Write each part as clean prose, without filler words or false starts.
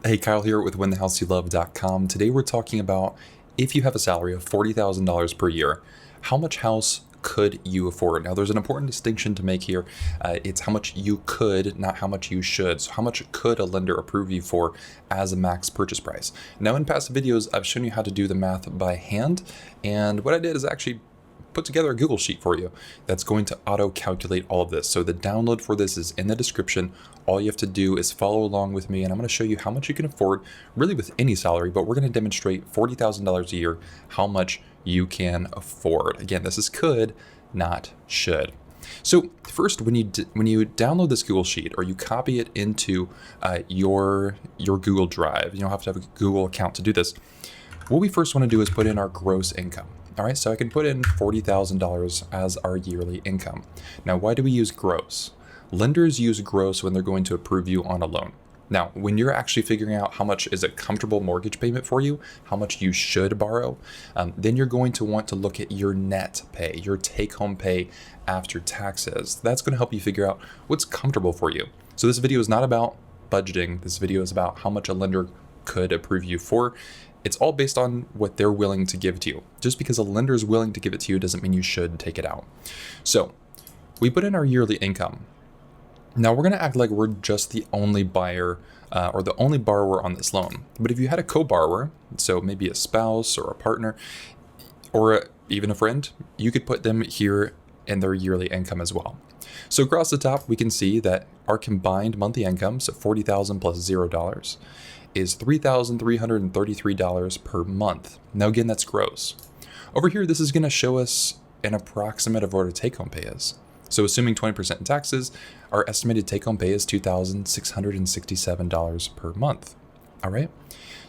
Hey, Kyle here with WinTheHouseYouLove.com. Today we're talking about if you have a salary of $40,000 per year, how much house could you afford? Now, there's an important distinction to make here. It's how much you could, not how much you should. So how much could a lender approve you for as a max purchase price? Now, in past videos, I've shown you how to do the math by hand. And what I did is actually put together a Google sheet for you that's going to auto calculate all of this. So the download for this is in the description. All you have to do is follow along with me, and I'm going to show you how much you can afford really with any salary, but we're going to demonstrate $40,000 a year, how much you can afford. Again, this is could, not should. So first, when you download this Google sheet or you copy it into your Google Drive, you don't have to have a Google account to do this. What we first want to do is put in our gross income. All right, so I can put in $40,000 as our yearly income. Now, why do we use gross? Lenders use gross when they're going to approve you on a loan. Now, when you're actually figuring out how much is a comfortable mortgage payment for you, how much you should borrow, then you're going to want to look at your net pay, your take-home pay after taxes. That's going to help you figure out what's comfortable for you. So this video is not about budgeting. This video is about how much a lender could approve you for. It's all based on what they're willing to give to you. Just because a lender is willing to give it to you doesn't mean you should take it out. So we put in our yearly income. Now we're going to act like we're just the only buyer or the only borrower on this loan. But if you had a co-borrower, so maybe a spouse or a partner or even a friend, you could put them here in their yearly income as well. So across the top, we can see that our combined monthly income, so $40,000 plus $0, is $3,333 per month. Now again, that's gross. Over here, this is going to show us an approximate of what our take-home pay is. So assuming 20% in taxes, our estimated take-home pay is $2,667 per month. All right.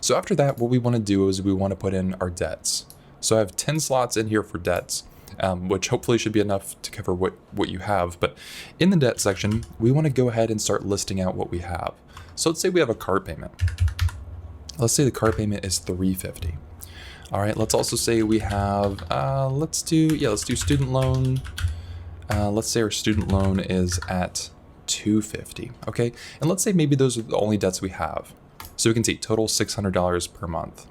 So after that, what we want to do is we want to put in our debts. So I have 10 slots in here for debts, which hopefully should be enough to cover what you have. But in the debt section, we want to go ahead and start listing out what we have. So let's say we have a car payment. Let's say the car payment is $350. All right. Let's also say we have, let's do student loan. Let's say our student loan is at $250. Okay. And let's say maybe those are the only debts we have. So we can see total $600 per month.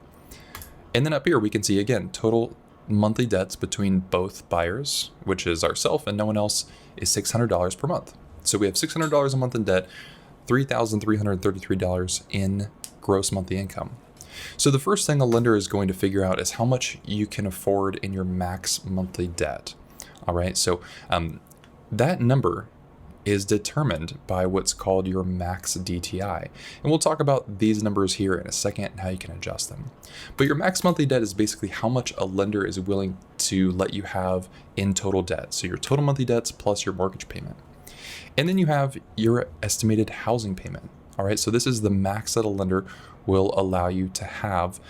And then up here, we can see again, total monthly debts between both buyers, which is ourselves and no one else, is $600 per month. So we have $600 a month in debt, $3,333 in gross monthly income. So the first thing a lender is going to figure out is how much you can afford in your max monthly debt. All right, so that number is determined by what's called your max DTI. And we'll talk about these numbers here in a second and how you can adjust them. But your max monthly debt is basically how much a lender is willing to let you have in total debt. So your total monthly debts plus your mortgage payment. And then you have your estimated housing payment. All right, so this is the max that a lender will allow you to have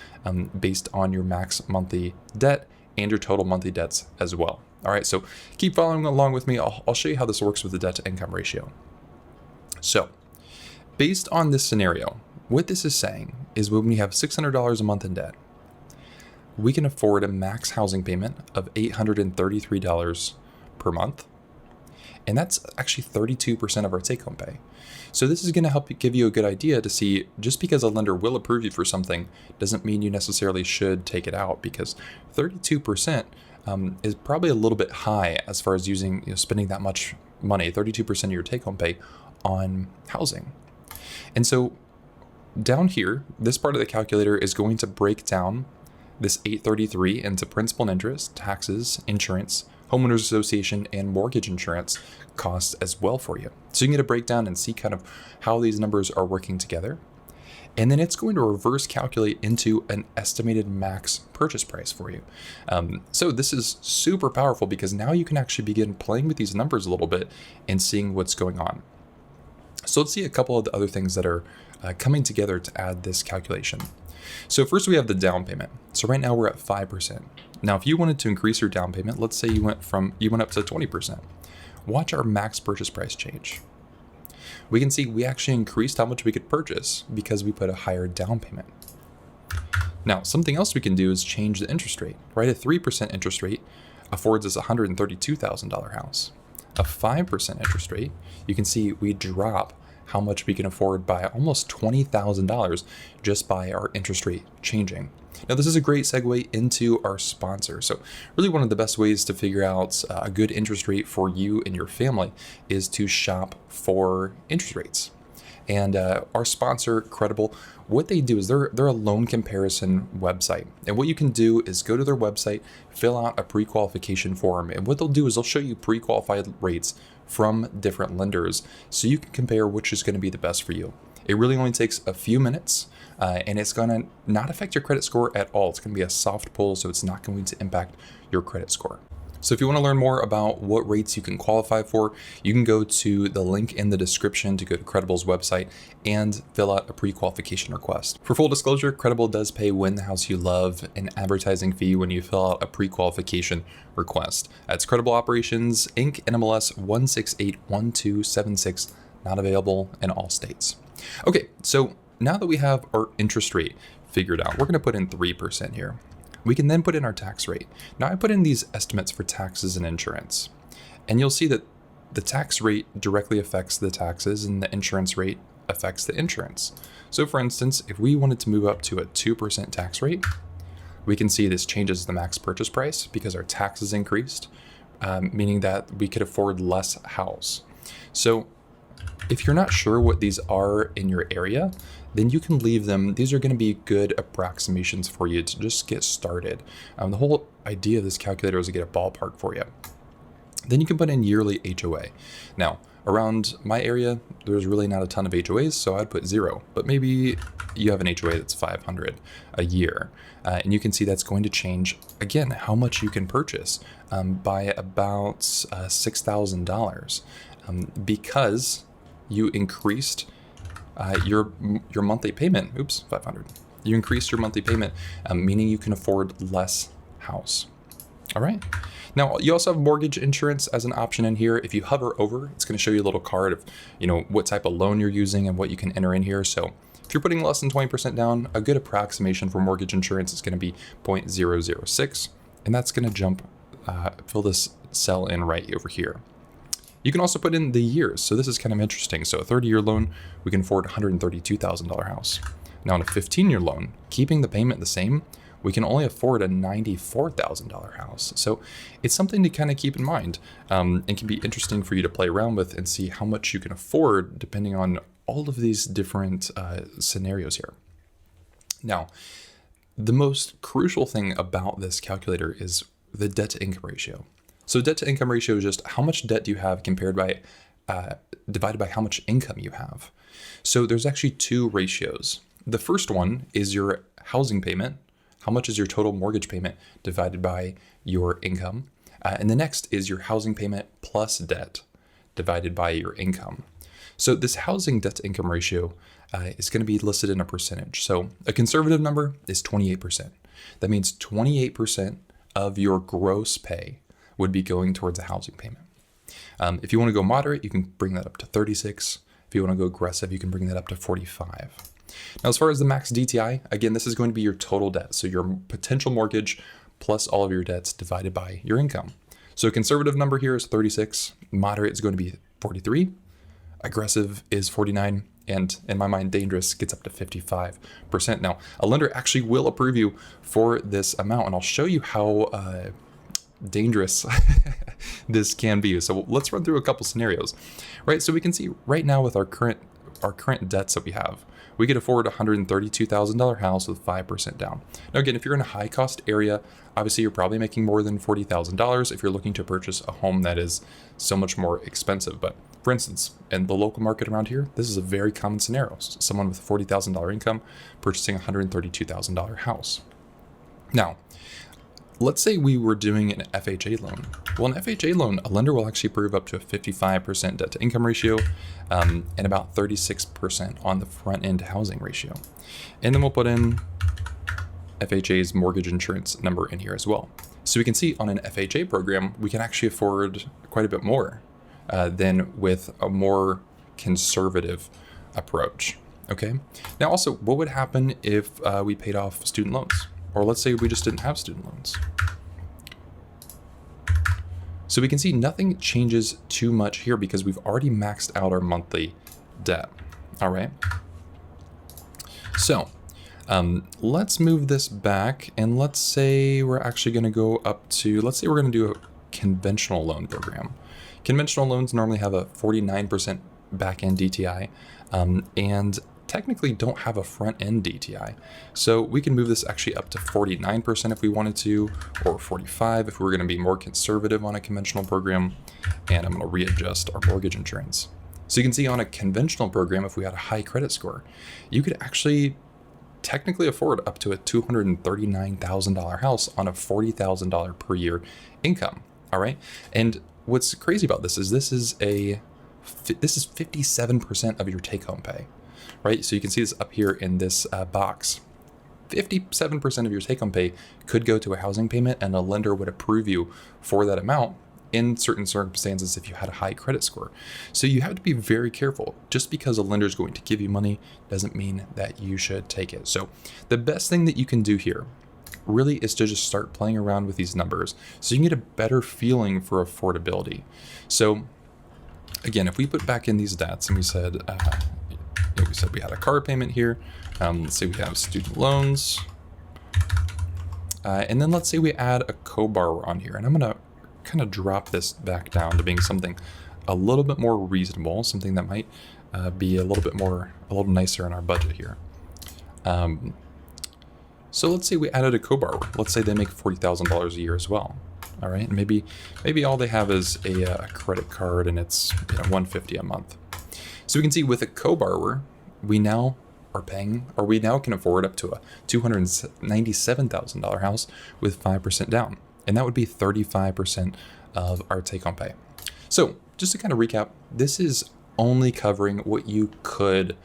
based on your max monthly debt and your total monthly debts as well. All right, so keep following along with me. I'll show you how this works with the debt to income ratio. So based on this scenario, what this is saying is when we have $600 a month in debt, we can afford a max housing payment of $833 per month. And that's actually 32% of our take-home pay. So this is going to help give you a good idea to see just because a lender will approve you for something doesn't mean you necessarily should take it out, because 32% is probably a little bit high as far as spending that much money, 32% of your take-home pay on housing. And so down here, this part of the calculator is going to break down this $833 into principal and interest, taxes, insurance, homeowners association, and mortgage insurance costs as well for you. So you can get a breakdown and see kind of how these numbers are working together. And then it's going to reverse calculate into an estimated max purchase price for you. So this is super powerful because now you can actually begin playing with these numbers a little bit and seeing what's going on. So let's see a couple of the other things that are coming together to add this calculation. So first we have the down payment. So right now we're at 5%. Now, if you wanted to increase your down payment, let's say you went up to 20%. Watch our max purchase price change. We can see we actually increased how much we could purchase because we put a higher down payment. Now, something else we can do is change the interest rate, right? A 3% interest rate affords us a $132,000 house. A 5% interest rate, you can see we drop how much we can afford by almost $20,000 just by our interest rate changing. Now, this is a great segue into our sponsor. So really one of the best ways to figure out a good interest rate for you and your family is to shop for interest rates. And our sponsor, Credible, what they do is they're a loan comparison website. And what you can do is go to their website, fill out a pre-qualification form. And what they'll do is they'll show you pre-qualified rates from different lenders so you can compare which is going to be the best for you. It really only takes a few minutes, and it's going to not affect your credit score at all. It's going to be a soft pull, so it's not going to impact your credit score. So if you want to learn more about what rates you can qualify for, you can go to the link in the description to go to Credible's website and fill out a pre-qualification request. For full disclosure, Credible does pay Win the House You Love an advertising fee when you fill out a pre-qualification request. That's Credible Operations, Inc., NMLS 1681276, not available in all states. Okay, so now that we have our interest rate figured out, we're going to put in 3% here. We can then put in our tax rate. Now I put in these estimates for taxes and insurance, and you'll see that the tax rate directly affects the taxes and the insurance rate affects the insurance. So for instance, if we wanted to move up to a 2% tax rate, we can see this changes the max purchase price because our taxes increased, meaning that we could afford less house. So if you're not sure what these are in your area, then you can leave them. These are going to be good approximations for you to just get started. The whole idea of this calculator is to get a ballpark for you. Then you can put in yearly HOA. Now, around my area, there's really not a ton of HOAs, so I'd put 0. But maybe you have an HOA that's $500 a year. And you can see that's going to change, again, how much you can purchase by about $6,000 because you increased your monthly payment. Oops, 500. You increased your monthly payment, meaning you can afford less house. All right. Now you also have mortgage insurance as an option in here. If you hover over, it's going to show you a little card of, what type of loan you're using and what you can enter in here. So if you're putting less than 20% down, a good approximation for mortgage insurance is going to be 0.006, and that's going to jump, fill this cell in right over here. You can also put in the years. So this is kind of interesting. So a 30-year loan, we can afford a $132,000 house. Now on a 15-year loan, keeping the payment the same, we can only afford a $94,000 house. So it's something to kind of keep in mind, and can be interesting for you to play around with and see how much you can afford depending on all of these different scenarios here. Now, the most crucial thing about this calculator is the debt to income ratio. So debt to income ratio is just how much debt do you have compared by divided by how much income you have. So there's actually two ratios. The first one is your housing payment. How much is your total mortgage payment divided by your income? And the next is your housing payment plus debt divided by your income. So this housing debt to income ratio is going to be listed in a percentage. So a conservative number is 28%. That means 28% of your gross pay would be going towards a housing payment. If you want to go moderate, you can bring that up to 36. If you want to go aggressive, you can bring that up to 45. Now, as far as the max DTI, again, this is going to be your total debt. So your potential mortgage plus all of your debts divided by your income. So a conservative number here is 36. Moderate is going to be 43. Aggressive is 49. And in my mind, dangerous gets up to 55%. Now, a lender actually will approve you for this amount, and I'll show you how dangerous this can be. So let's run through a couple scenarios, right? So we can see right now with our current debts that we have, we could afford a $132,000 house with 5% down. Now, again, if you're in a high cost area, obviously you're probably making more than $40,000 if you're looking to purchase a home that is so much more expensive. But for instance, in the local market around here, this is a very common scenario. Someone with a $40,000 income purchasing a $132,000 house. Now, let's say we were doing an FHA loan. Well, an FHA loan, a lender will actually approve up to a 55% debt to income ratio and about 36% on the front end housing ratio. And then we'll put in FHA's mortgage insurance number in here as well. So we can see on an FHA program, we can actually afford quite a bit more than with a more conservative approach. Okay. Now also, what would happen if we paid off student loans? Or let's say we just didn't have student loans. So we can see nothing changes too much here because we've already maxed out our monthly debt. All right. So let's move this back, and let's say we're actually going to go up to, let's say we're going to do a conventional loan program. Conventional loans normally have a 49% back-end DTI, and technically don't have a front-end DTI. So we can move this actually up to 49% if we wanted to, or 45 if we were going to be more conservative on a conventional program. And I'm going to readjust our mortgage insurance. So you can see on a conventional program, if we had a high credit score, you could actually technically afford up to a $239,000 house on a $40,000 per year income. All right. And what's crazy about this is this is 57% of your take-home pay, right? So you can see this up here in this box. 57% of your take-home pay could go to a housing payment, and a lender would approve you for that amount in certain circumstances if you had a high credit score. So you have to be very careful. Just because a lender is going to give you money doesn't mean that you should take it. So the best thing that you can do here really is to just start playing around with these numbers so you can get a better feeling for affordability. So again, if we put back in these debts and we said we had a car payment here, let's say we have student loans, and then let's say we add a co-borrower on here, and I'm gonna kind of drop this back down to being something a little bit more reasonable, something that might be a little nicer in our budget here. So let's say we added a co-borrower. Let's say they make $40,000 a year as well. All right, and maybe all they have is a credit card, and it's $150 a month. So we can see with a co-borrower, we now can afford up to a $297,000 house with 5% down, and that would be 35% of our take-home pay. So just to kind of recap, this is only covering what you could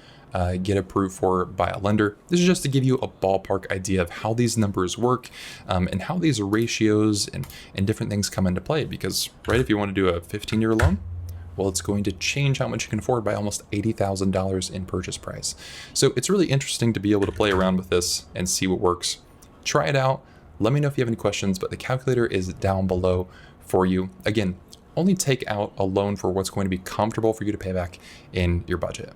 get approved for by a lender. This is just to give you a ballpark idea of how these numbers work, and how these ratios and different things come into play. Because, right, if you want to do a 15-year loan, well, it's going to change how much you can afford by almost $80,000 in purchase price. So it's really interesting to be able to play around with this and see what works. Try it out. Let me know if you have any questions, but the calculator is down below for you. Again, only take out a loan for what's going to be comfortable for you to pay back in your budget.